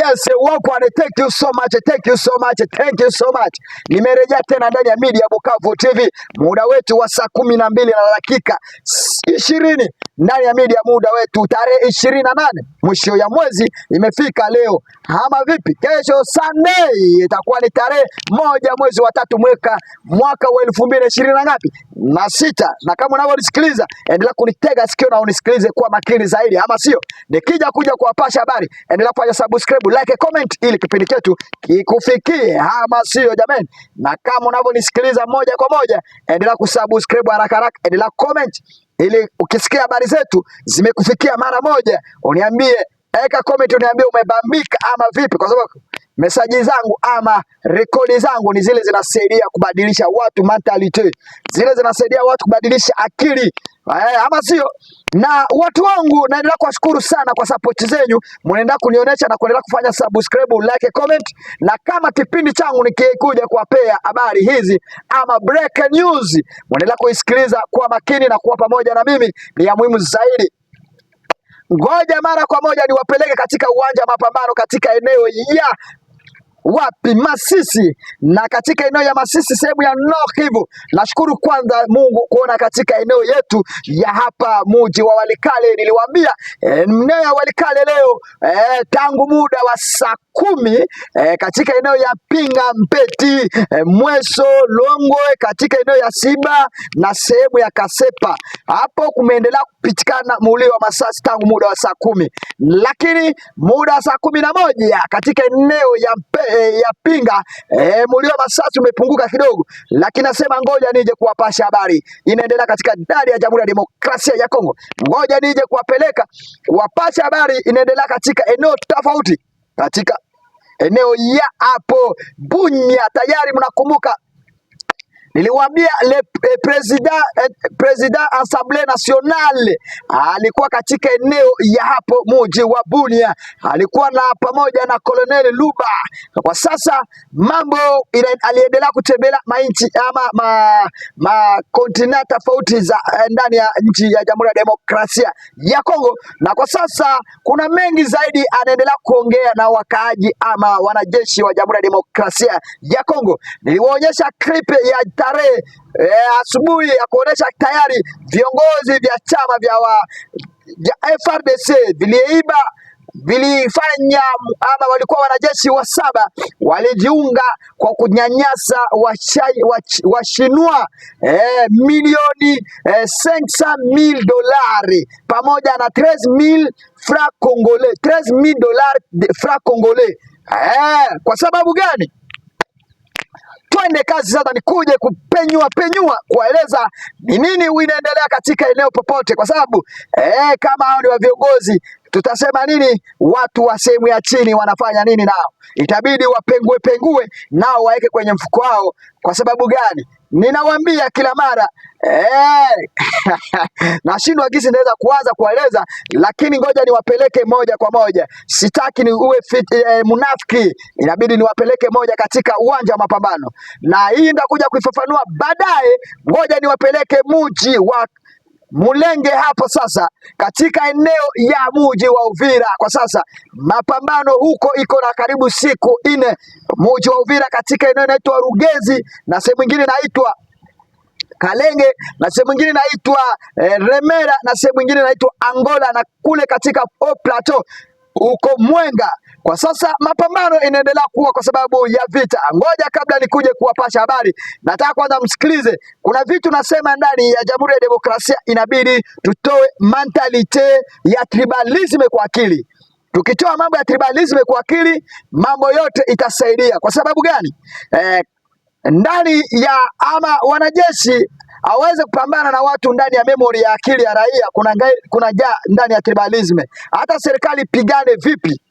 Yes, welcome. Thank you so much. Thank you so much. Thank you so much. Nimerejea tena ndani ya Media Bukavu TV. Muda wetu wa saa 12 na dakika 20 ndani ya Media, muda wetu tarehe 28 mwisho ya mwezi imefika leo. Ama vipi? Kesho Sunday itakuwa ni tarehe 1 mwezi wa 3 mwaka wa 2020 na ngapi? Na 6. Na kama unavyonisikiliza, endelea kunitega sikio na unisikilize kwa makini zaidi, ama sio? Nikija kuwapasha habari, endelea kufanya subscribe, like, comment ili kipindi chetu kikufikie, ama sio jamani? Na kama unavyonisikiliza moja kwa moja, endelea kusubscribe haraka haraka, endelea comment ili ukisikia habari zetu zimekufikia mara moja, uniambie, eka comment uniambie umebambika ama vipi, kwa sababu mesaji zangu ama rekodi zangu ni zile zinasaidia kubadilisha watu mentality, zile zinasaidia watu kubadilisha akili, ama sio? Na watu wangu, naendelea kuwashukuru sana kwa support zenyu, mnaendelea kunionyesha na kuendelea kufanya subscribe, like, comment. Na kama kipindi changu nikikuja kuwapea habari hizi ama break news, mnaendelea kuisikiliza kwa makini na kuwa pamoja na mimi, ni ya muhimu zaidi. Ngoja mara kwa moja niwapeleke katika uwanja wa mapambano katika eneo ya wapi? Masisi. Na katika eneo ya Masisi, sehemu ya North Kivu, nashukuru kwanza Mungu kuona katika eneo yetu ya hapa mji wa Walikale. Niliwaambia eneo ya Walikale leo tangu muda wa saa 10 katika eneo ya Pinga, Mpeti, Mweso, Longwe, katika eneo ya Siba na sehemu ya Kasepa, hapo kumeendelea kupitikana mulio wa masasi tangu muda wa saa 10, lakini muda wa saa 11 katika eneo ya Pinga mulio wa masasi umepunguka kidogo, lakini nasema ngoja nije kuwapasha habari inaendelea katika ndani ya Jamhuri ya Demokrasia ya Kongo. Ngoja nije kuwapeleka kuwapasha habari inaendelea katika eneo tofauti, katika eneo ya hapo Bunya. Tayari mnakumbuka niliwaambia president Assemblée Nationale alikuwa katika eneo ya hapo mji wa Bunia, alikuwa na pamoja na Colonel Luba. Kwa sasa mambo aliendelea kutembelea mainchi ama kontinent tofauti za ndani ya nchi ya Jamhuri ya Demokrasia ya Kongo, na kwa sasa kuna mengi zaidi anaendelea kuongea na wakaaji ama wanajeshi wa Jamhuri ya Demokrasia ya Kongo. Niliwaonyesha clip ya tarehe asubuhi ya kuonesha tayari viongozi vya chama vya FARDC vilifanya ama walikuwa wanajeshi wa 7 walijiunga kwa kunyanyasa washinwa milioni 500,000 dolari pamoja na 13,000 francs congolais, 13,000 dollars de francs congolais. Kwa sababu gani? Twende kazi sasa, nikuje kupenyua kueleza ni nini inaendelea katika eneo popote, kwa sababu kama hao ni wa viongozi, tutasema nini? Watu wa sehemu ya chini wanafanya nini? Nao itabidi wapengue nao waeke kwenye mfuko wao. Kwa sababu gani? Ninawaambia kila mara nashindwa gisi naweza kuanza kueleza, lakini ngoja niwapeleke moja kwa moja. Sitaki ni uwe munafiki, inabidi niwapeleke moja katika uwanja wa mapambano, na hii ndakuja kuifafanua baadaye. Ngoja niwapeleke mji wa Mulenge hapo sasa, katika eneo ya mji wa Uvira. Kwa sasa mapambano huko iko na karibu siku 4. Mji wa Uvira katika eneo inaitwa Rugezi, na sehemu nyingine inaitwa Kalenge, na sehemu nyingine inaitwa Remera, na sehemu nyingine inaitwa Angola, na kule katika Plateau uko Mwenga. Kwa sasa mapambano inaendelea kuwa kwa sababu ya vita. Ngoja kabla nikuje kuwapasha habari, nataka kwanza msikilize. Kuna vitu nasema ndani ya Jamhuri ya Demokrasia, inabidi tutoe mentality ya tribalism kwa akili. Tukitoa mambo ya tribalism kwa akili, mambo yote itasaidia. Kwa sababu gani? Ndani ya ama wanajeshi aweze kupambana na watu ndani ya memory ya akili ya raia, kuna ndani ya tribalism. Hata serikali pigane vipi,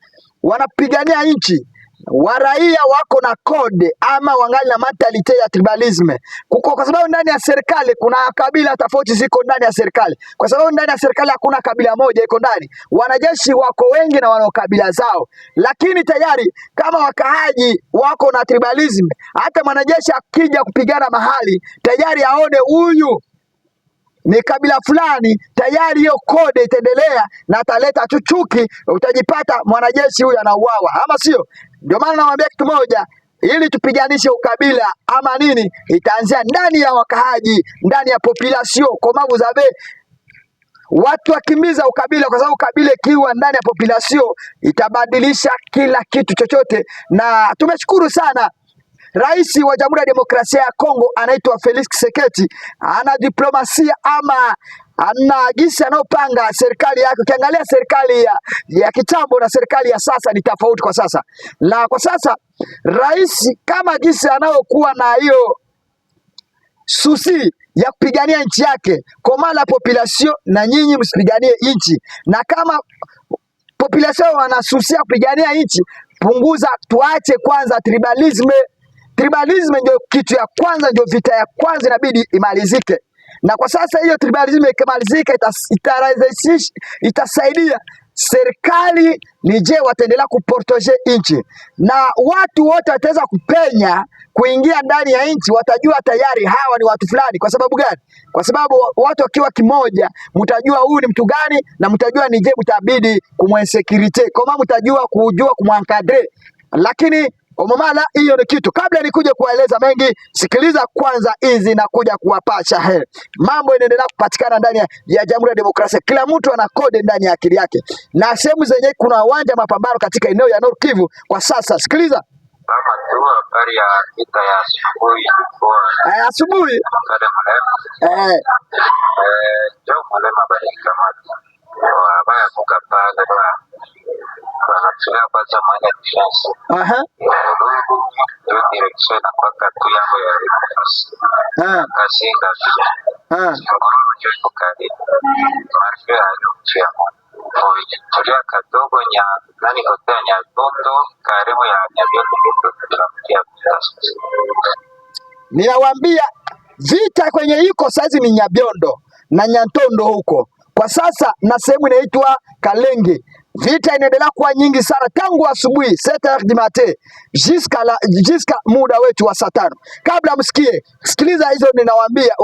wanapigania nchi, waraia wako na code ama wangali na mentality ya tribalism. Kwa sababu ndani ya serikali kuna kabila tofauti ziko ndani ya serikali. Kwa sababu ndani ya serikali hakuna kabila moja iko ndani. Wanajeshi wako wengi na wana kabila zao. Lakini tayari kama wakaaji wako na tribalism, hata mwanajeshi akija kupigana mahali tayari aone huyu ni kabila fulani, tayari hiyo kode itaendelea na ataleta tu chuki, utajipata mwanajeshi huyu anauawa, ama sio? Ndio maana nawaambia kitu moja, ili tupiganishe ukabila ama nini, itaanzia ndani ya wakaaji, ndani ya population komavu zabe, watu wakimiza ukabila, kwa sababu ukabila ikiwa ndani ya population itabadilisha kila kitu chochote. Na tumeshukuru sana Rais wa Jamhuri ya Demokrasia ya Kongo anaitwa Felix Tshisekedi, ana diplomasia ama ana gisi anayopanga serikali yake. Ukiangalia serikali ya kitambo na serikali ya sasa ni tofauti kwa sasa. Na kwa sasa rais kama gisi anayokuwa na hiyo susi ya kupigania nchi yake, komala population na nyinyi msipiganie nchi, na kama population wanasusia kupigania nchi, punguza, tuache kwanza tribalism. Tribalism ndio kitu ya kwanza, ndio vita ya kwanza inabidi imalizike. Na kwa sasa hiyo tribalism ikimalizika, itasaidia serikali nije wataendelea kuportoje nchi, na watu wote wataweza kupenya kuingia ndani ya nchi, watajua tayari hawa ni watu fulani. Kwa sababu gani? Kwa sababu watu wakiwa kimoja, mtajua huyu ni mtu gani, na mtajua nije mtabidi kumwensecurity, kama mtajua kumwankadre. Lakini omomala, hiyo ni kitu. Kabla nikuje kuwaeleza mengi, sikiliza kwanza hizi na kuja kuwapasha mambo inaendelea kupatikana ndani ya Jamhuri ya Demokrasia. Kila mtu ana kode ndani ya akili yake, na sehemu zenye kuna uwanja mapambano katika eneo ya Nord Kivu kwa sasa. Sikiliza kama tu habari ya vita ya asubuhi ilikuwa asubuhi ndio mulema bali kama wabaya kukapanga wanatumia kwanza mwanya defense ndio direction na kwa katu yao ya nafasi kasinga ngoro ndio ikokadi marfe hayo chia tulia kadogo nya nani kotea nya tondo karibu ya nyabioko bila kutia. Ninawaambia vita kwenye iko saizi ni Nyabiondo na Nyantondo huko kwa sasa, na sehemu inaitwa Kalenge. Vita inaendelea kuwa nyingi sana tangu asubuhi 7h du matin jiska muda wetu wa saa 5. Kabla msikie, sikiliza hizo ninawaambia,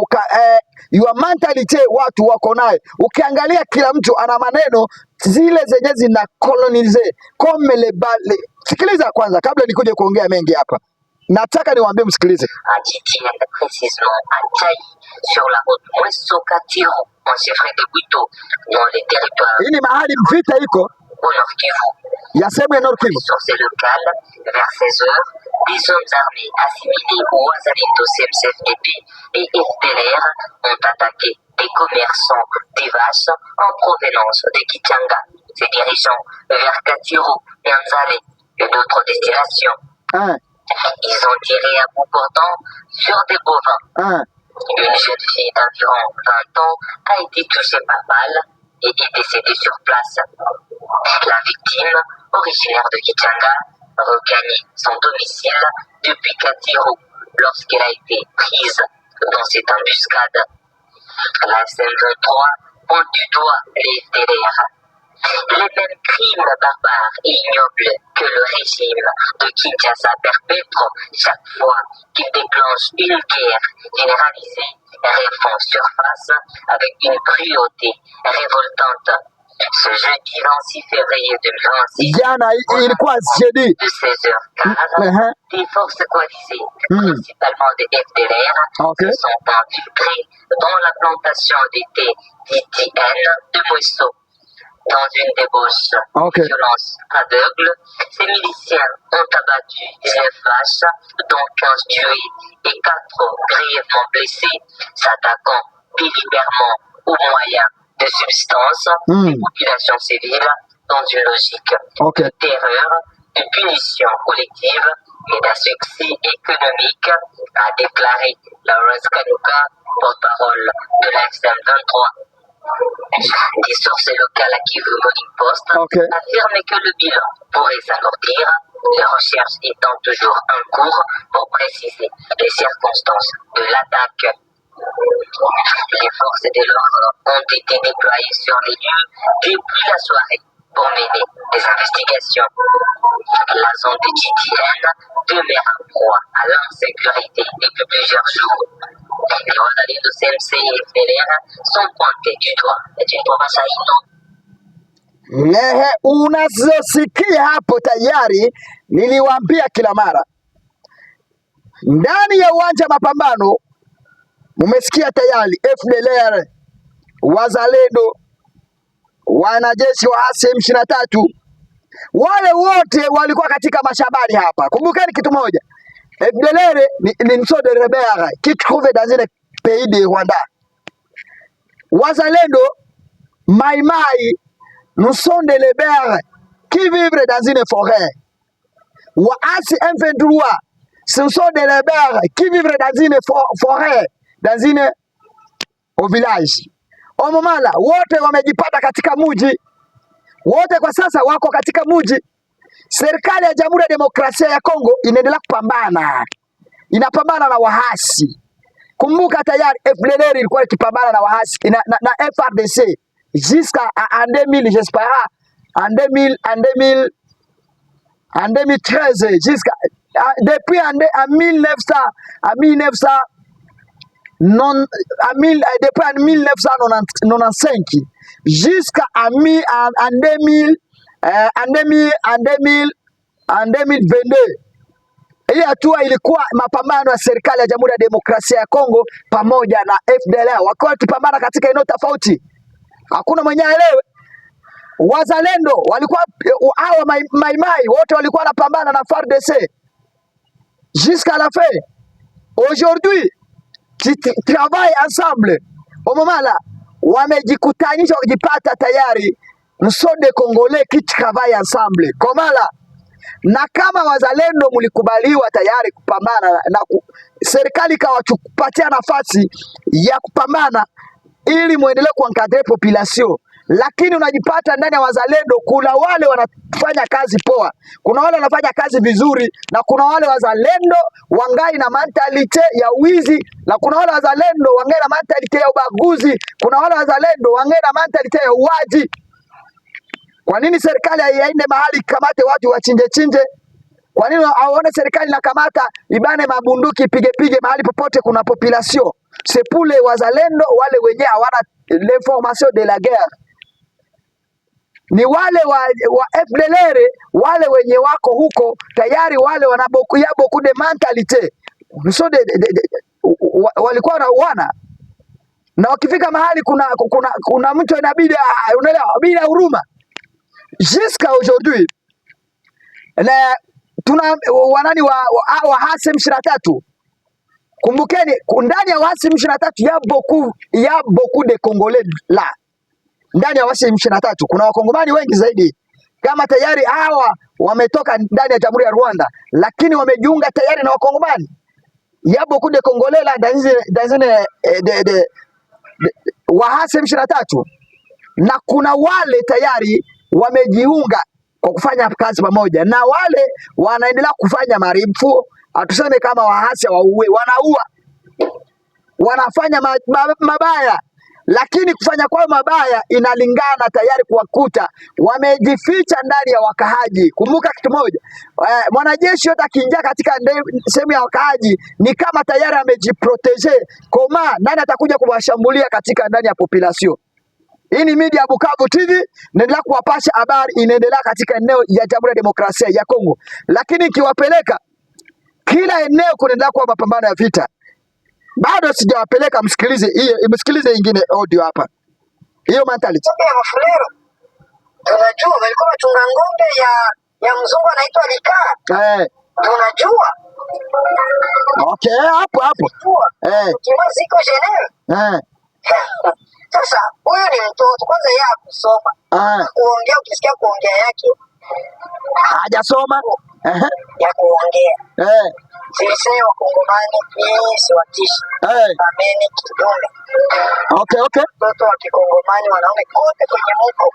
your mentality watu wako nayo. Ukiangalia kila mtu ana maneno zile zenye zina colonize comme le bale. Sikiliza kwanza kabla nikuje kuongea mengi hapa. Nataka niwaambie msikilize. Antitienne précisément à Taï, sur la route Mweso-Katiro, en chefferie de Buto, dans les territoires. Hii ni mahali vita iko au Nord Kivu. Ya sehemu ya Nord Kivu. Sources locales, vers 16h, des hommes armés assimilés au Wazalendo CMCFDP et FDLR ont attaqué des commerçants des vaches en provenance de Kichanga, se dirigeant vers Katiro, Nyanzale et d'autres destinations. Ils ont tiré à bout portant sur des bovins. Une jeune fille d'environ 20 ans a été touchée par balle et est décédée sur place. La victime, originaire de Kichanga, regagnait son domicile depuis Katiro lorsqu'elle a été prise dans cette embuscade. La SN23 pointe du doigt les FDLR. Les mêmes crimes barbares et ignobles que le régime de Kinshasa perpètre chaque fois qu'il déclenche une guerre généralisée refont surface avec une cruauté révoltante. Ce jeudi 26 février 2026, de 16h15, des forces coalisées, principalement des FDLR, se sont infiltrées dans la plantation d'été d'ITN de Mweso. Dans une débauche de violence aveugle, ces miliciens ont abattu 19 vaches, dont 15 tués et 4 grièvement blessés, s'attaquant délibérément aux moyens de substance des populations civiles dans une logique de terreur, de punition collective et d'asphyxie économique, a déclaré Lawrence Kanuka, porte-parole de la XM23. Des sources locales à Kivu Morning Post affirment que le bilan pourrait s'alourdir, les recherches étant toujours en cours pour préciser les circonstances de l'attaque. Les forces de l'ordre ont été déployées sur les lieux depuis la soirée pour mener des investigations. La zone de GTN demeure en proie à l'insécurité depuis plusieurs jours. Les wazalendo CMC et FDLR sont pointés du doigt d'une province inondée. Unazosikia hapo tayari niliwaambia kila mara. Ndani ya uwanja mapambano umesikia tayari FDLR, wazalendo, wanajeshi wa M23, wale wote walikuwa katika mashambani hapa. Kumbukeni kitu moja. FDLR ni sont des rebelles qui trouvent dans un pays de Rwanda. Wazalendo, Maimai, nous sommes des rebelles qui vivent dans une forêt. Waasi M23, ce sont des rebelles qui vivent dans une forêt, au village. Au moment là, wote wamejipata katika mji. Wote kwa sasa wako katika mji. Serikali ya Jamhuri ya Demokrasia ya Kongo inaendelea kupambana. Inapambana na wahasi. Kumbuka tayari FDLR ilikuwa ikipambana na wahasi na FARDC jusqu'à en 2000, j'espère, en 2013 jusqu'à depuis en 1995 jusqu'à en 2022. Hii hatua ilikuwa mapambano ya serikali ya Jamhuri ya Demokrasia ya Kongo pamoja na FDLR wakiwa wakipambana katika eneo tofauti. Hakuna mwenye aelewe. Wazalendo walikuwa hawa maimai wote walikuwa wanapambana na FARDC jusqu'à la fin. Aujourd'hui, qui travaillent ensemble. Au moment là, wamejikutanisha wakijipata tayari. Nous sommes des Congolais qui travaillent ensemble. Comment là? Na kama wazalendo mlikubaliwa tayari kupambana na serikali kawachupatia nafasi ya kupambana ili muendelee kuankadre population, lakini unajipata ndani ya wazalendo kuna wale wanafanya kazi poa, kuna wale wanafanya kazi vizuri, na kuna wale wazalendo wangai na mentalite ya wizi, na kuna wale wazalendo wangai na mentalite ya ubaguzi, kuna wale wazalendo wangai na mentalite ya uwaji. Kwa nini serikali haiende mahali kamate watu wachinje chinje? Kwa nini aone serikali na kamata ibane mabunduki pige mahali popote kuna population? C'est pour les wazalendo wale wenye hawana l'information de la guerre. Ni wale wa FDLR wale wenye wako huko tayari, wale wana beaucoup de mentalité. So walikuwa wana na wakifika mahali kuna mtu inabidi unaelewa bila huruma. Jusqu'à aujourd'hui tuna wanani wa M23. Kumbukeni ndani ya M23 il y a beaucoup de Congolais là. Ndani ya M23 kuna wakongomani wengi zaidi. Kama tayari hawa wametoka ndani ya Jamhuri ya Rwanda, lakini wamejiunga tayari na wakongomani. Il y a beaucoup de Congolais là dans M23. Na kuna wale tayari wamejiunga kwa kufanya kazi pamoja, na wale wanaendelea kufanya marifu. Atuseme kama wahasi wanaua, wanafanya mabaya, lakini kufanya kwao mabaya inalingana tayari kuwakuta wamejificha ndani ya wakahaji. Kumbuka kitu moja, mwanajeshi yote akiingia katika sehemu ya wakahaji ni kama tayari amejiprotege. Koma nani atakuja kuwashambulia katika ndani ya population? Hii ni media ya Bukavu TV, naendelea kuwapasha habari inaendelea katika eneo ya Jamhuri ya Demokrasia ya Kongo, lakini ikiwapeleka kila eneo kunaendelea kuwa mapambano ya vita. Bado sijawapeleka, msikilize ingine audio hapa. Hiyo mentality ya Mafulero. Tunajua walikuwa wachunga ng'ombe ya mzungu anaitwa Likaa. Tunajua. Okay, hapo. Kima ziko Geneva. Sasa huyu ni mtoto kwanza, yeye hakusoma. Kuongea, ukisikia kuongea yake hajasoma ya kuongea. Sisi Wakongomani hii si watishi. Ameni kidume. Okay. Mtoto wa Kikongomani wanaume kote kwenye muko.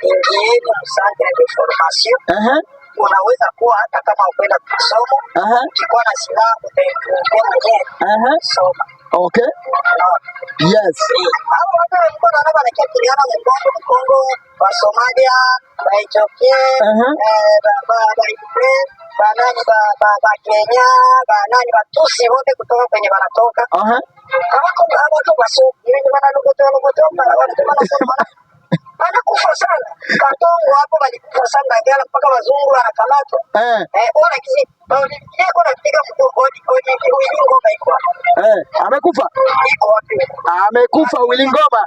Ingieni msante na information. Unaweza kuwa hata kama ukwenda kusoma. Ukikuwa na silaha utaingia mwenyewe. Soma. Okay. Yes. Hapo watu walikuwa wanaona wanakia kuliana Mkongo wa Somalia, Ethiopia, Kenya, Batusi wote kutoka kwenye wanatoka. Hawako wasuku, wanakufa sana. Katongo hapo walikufa sana ngala mpaka wazungu wanakamatwa. Ona kisi yeye kuna piga mkodi Wilingoma iko. Amekufa? Iko wapi? Amekufa Wilingoma.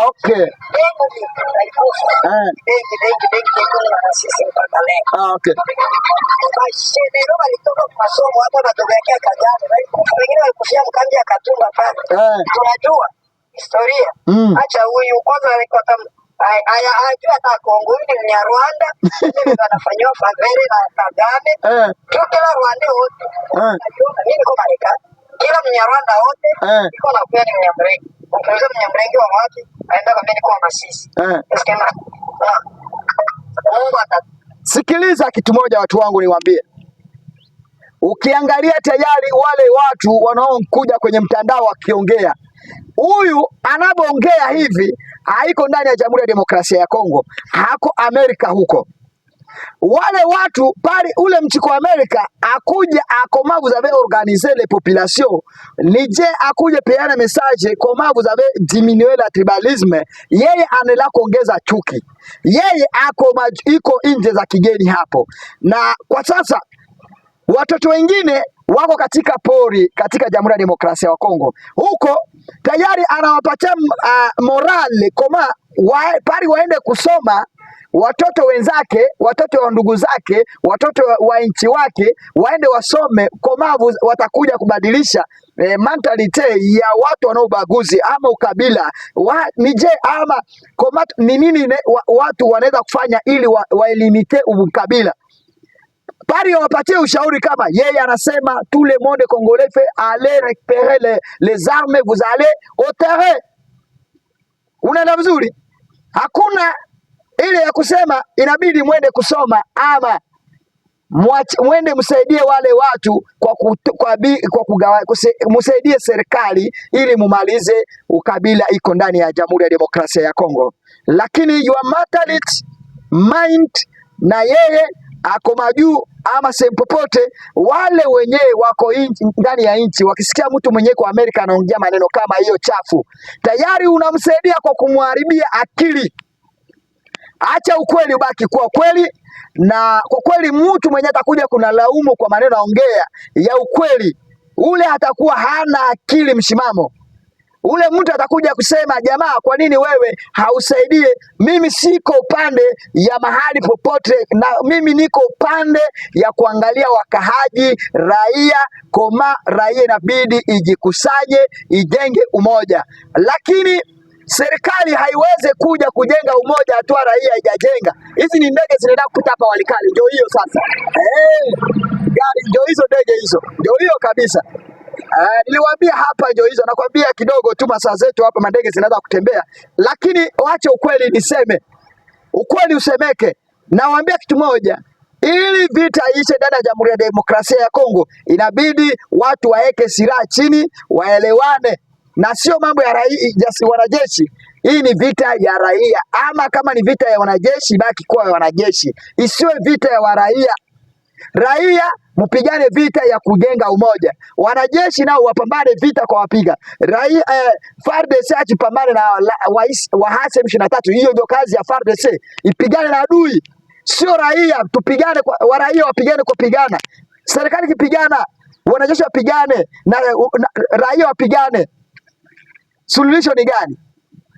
Okay. Okay. Ndio walitoka masomo hapa batokea Kagame. Wengine walikufia mkambi ya Katumba pale. Tunajua historia. Acha huyu kwanza alikuwa kama hajua hata Kongo ni Mnyarwanda. Anafanywa favela na Kagame. Kila Rwanda wote. Mimi niko Marekani. Kila Mnyarwanda wote iko na pia ni Mnyamrenge. Ukiuliza Mnyamrenge wa wapi? Aenda kwa mimi kwa Masisi. Sikiliza kitu moja watu wangu niwaambie. Ukiangalia tayari wale watu wanaokuja kwenye mtandao wakiongea, huyu anapoongea hivi haiko ndani ya Jamhuri ya Demokrasia ya Kongo, hako Amerika huko. Wale watu pale ule mchiko Amerika akuja comment vous avez organisé les populations, nije akuje peana message comment vous avez diminué la tribalisme. Yeye anela kuongeza chuki, yeye iko nje za kigeni hapo. Na kwa sasa watoto wengine wako katika pori katika Jamhuri ya Demokrasia ya Kongo huko, tayari anawapatia morale koma pari waende kusoma. Watoto wenzake, watoto wa ndugu zake, watoto wa nchi wake waende wasome, komavu watakuja kubadilisha mentality ya watu wanaobaguzi ama ukabila nije ama ni nini watu wanaweza kufanya ili waelimite ukabila. Pari wapatie ushauri kama yeye anasema tout le monde congolais fait aller récupérer les armes, vous allez au terrain. Unaenda vizuri? Hakuna ile ya kusema inabidi mwende kusoma ama mwende msaidie wale watu msaidie serikali ili mumalize ukabila iko ndani ya Jamhuri ya Demokrasia ya Kongo. Lakini your mentality mind na yeye ako majuu ama sehemu popote, wale wenyewe wako ndani ya nchi wakisikia mtu mwenyewe kwa Amerika anaongea maneno kama hiyo chafu, tayari unamsaidia kwa kumharibia akili. Acha ukweli ubaki kuwa kweli, na kwa kweli mtu mwenye atakuja kuna laumu kwa maneno aongea ya ukweli, ule atakuwa hana akili mshimamo. Ule mtu atakuja kusema jamaa, kwa nini wewe hausaidie? Mimi siko upande ya mahali popote, na mimi niko upande ya kuangalia wakahaji raia. Raia inabidi ijikusanye, ijenge umoja, lakini serikali haiweze kuja kujenga umoja hatua raia haijajenga. Hizi ni ndege zinaenda kupita hapa Walikale, ndio hiyo sasa. Gari ndio hizo, ndege hizo ndio hiyo kabisa. Niliwaambia hapa ndio hizo, nakwambia kidogo tu masaa zetu hapa mandege zinaanza kutembea, lakini waache ukweli niseme. Ukweli usemeke. Nawaambia kitu moja, ili vita ishe ndani ya Jamhuri ya Demokrasia ya Kongo, inabidi watu waeke silaha chini, waelewane. Na sio mambo ya wanajeshi. Hii ni vita ya raia, ama kama ni vita ya wanajeshi baki kuwa ya wanajeshi, isiwe vita ya waraia. Raia mpigane vita ya kujenga umoja, wanajeshi nao wapambane vita kwa wapiga raia. FARDC achipambane na wahasi M23. Hiyo ndio kazi ya FARDC, ipigane na adui, sio raia. Tupigane kwa waraia, wapigane kwa pigana. Serikali kipigana, wanajeshi wapigane na raia wapigane. Suluhisho ni gani?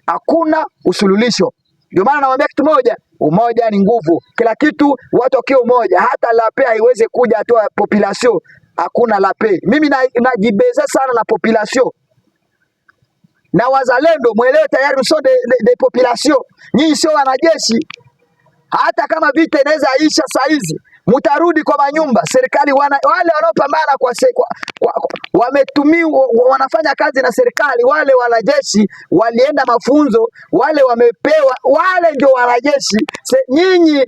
Hakuna usuluhisho. Ndio maana nawaambia kitu moja, umoja ni nguvu. Kila kitu watu wakiwa umoja, hata lape haiwezi kuja atoa population. Hakuna lape. Mimi najibeza sana na population. Na wazalendo muelewe tayari mso de population. Nyinyi sio wanajeshi. Hata kama vita inaweza isha saa hizi, mutarudi kwa manyumba. Serikali wale wanaopambana wametumiwa, wanafanya kazi na serikali. Wale wanajeshi walienda mafunzo, wale wamepewa, wale ndio wanajeshi. Nyinyi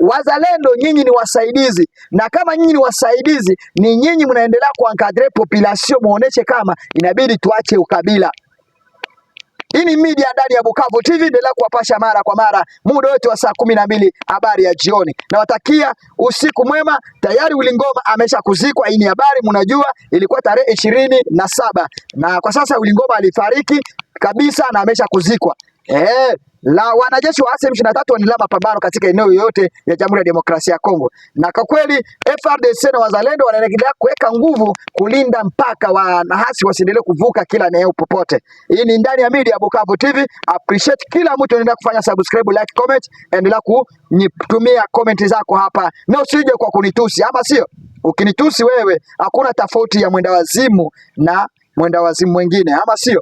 wazalendo, nyinyi ni wasaidizi, na kama nyinyi ni wasaidizi, ni nyinyi mnaendelea kuencadrer population, muoneshe kama inabidi tuache ukabila. Hii ni media ndani ya Bukavu TV, endelea kuwapasha mara kwa mara muda wote wa saa 12 habari ya jioni. Nawatakia usiku mwema. Tayari Willy Ngoma amesha kuzikwa. Hii ni habari mnajua, ilikuwa tarehe 27 na kwa sasa Willy Ngoma alifariki kabisa na amesha kuzikwa. La wanajeshi wa M23 wanaendelea mapambano katika eneo yote ya Jamhuri ya Demokrasia ya Kongo, na kwa kweli FARDC na wazalendo wanaendelea kuweka nguvu kulinda mpaka wanahasi wasiendelee kuvuka kila eneo popote. Hii ni ndani ya media Bukavu TV. Appreciate kila mtu anaendelea kufanya subscribe, like, comment, endelea kunitumia comment zako hapa, na usije kwa kunitusi, ama sio? Ukinitusi wewe, hakuna tofauti ya mwenda wazimu na mwenda wazimu mwingine, ama sio?